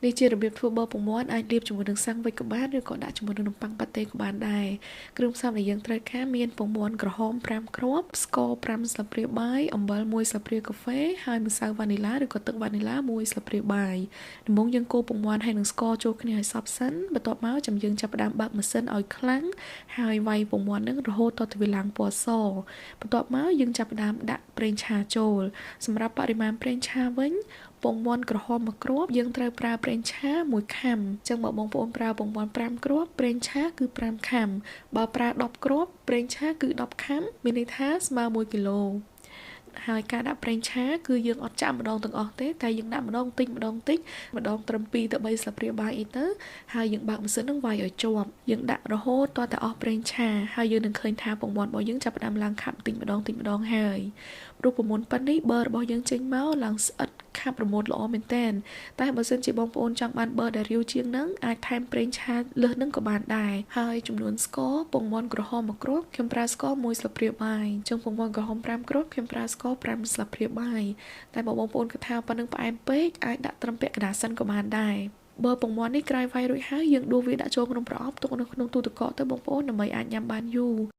នេះជារបៀបធ្វើបបពងមាន់អាចលាបជាមួយនឹងសាំងវិចក៏បានឬក៏ដាក់ជាមួយនឹងនំប៉័ងប៉ាតេក៏បានដែរគ្រឿងផ្សំដែលយើងត្រូវការមានពងមាន់ក្រហម5គ្រាប់ស្ករ5ស្លាបព្រាបាយអំបិល1ស្លាបព្រាកាហ្វេហើយម្សៅវ៉ានីឡាឬក៏ទឹកវ៉ានីឡា1ស្លាបព្រាបាយដំបូងយើងកូរពងមាន់ហើយនឹងស្ករចូលគ្នាឲ្យសព្វសិនបន្ទាប់មកចាំយើងចាប់ផ្ដើមបើកម៉ាស៊ីនឲ្យខ្លាំងហើយវាយពងមាន់នឹងរហូតដល់ទៅវាឡើងពណ៌សបន្ទាប់មកយើងចាប់ផ្ដើមដាក់ប្រេងឆាចូលសម្រាប់បរិមាណប្រេងឆាវិញពងមាន់ក្រហម1គ្រាប់យើងត្រូវប្រើប្រេងឆា1ខាំអញ្ចឹងបើបងប្អូនប្រើពងមាន់5គ្រាប់ប្រេងឆាគឺ5ខាំបើប្រើ10គ្រាប់ប្រេងឆាគឺ10ខាំមានន័យថាស្មើ1គីឡូហើយការដាក់ប្រេងឆាគឺយើងអត់ចាក់ម្ដងទាំងអស់ទេតែយើងដាក់ម្ដងតិចម្ដងតិចម្ដងត្រឹម2ទៅ3ស្លាបព្រាបាយអីទៅហើយយើងបើកម៉ាស៊ីននឹងវាយឲ្យជាប់យើងដាក់រហូតទាល់តែអស់ប្រេងឆាហើយយើងនឹងឃើញថាពងមាន់របស់យើងចាប់ផ្ដើមឡើងខាប់តិចម្ដងហើយព្រោះពងមាន់ប៉ិននេះប៊ឺរបស់យើងចេញមកឡើងស្អិតខាប់រមុតល្អមែនតើតែបើសិនជាបងប្អូនចង់បានប៊ឺដែលរាវជាងហ្នឹងអាចថែមប្រេងឆាលើសហ្នឹងក៏បានដែរហើយចំនួនស្ករពងមាន់ក្រហម1គ្រាប់ខ្ញុំប្រើស្ករ1ស្លាបព្រាបាយអញ្ចឹងពងមាន់ក្រហម5គ្រាប់ខ្ញុំប្រើស្ករ5ស្លាបព្រាបាយតែបើបងប្អូនគិតថាប៉ុណ្្នឹងផ្អែមពេកអាចដាក់ត្រឹមពាក់កណ្ដាលសិនក៏បានដែរបើពងមាន់នេះក្រោយវាយរួចហើយយើងដួសវាដាក់ចូលក្នុងប្រអប់ទុកនៅក្នុងទូទឹកកកទៅបងប្អូនដើម្បីអាចញ៉ាំបានយូរ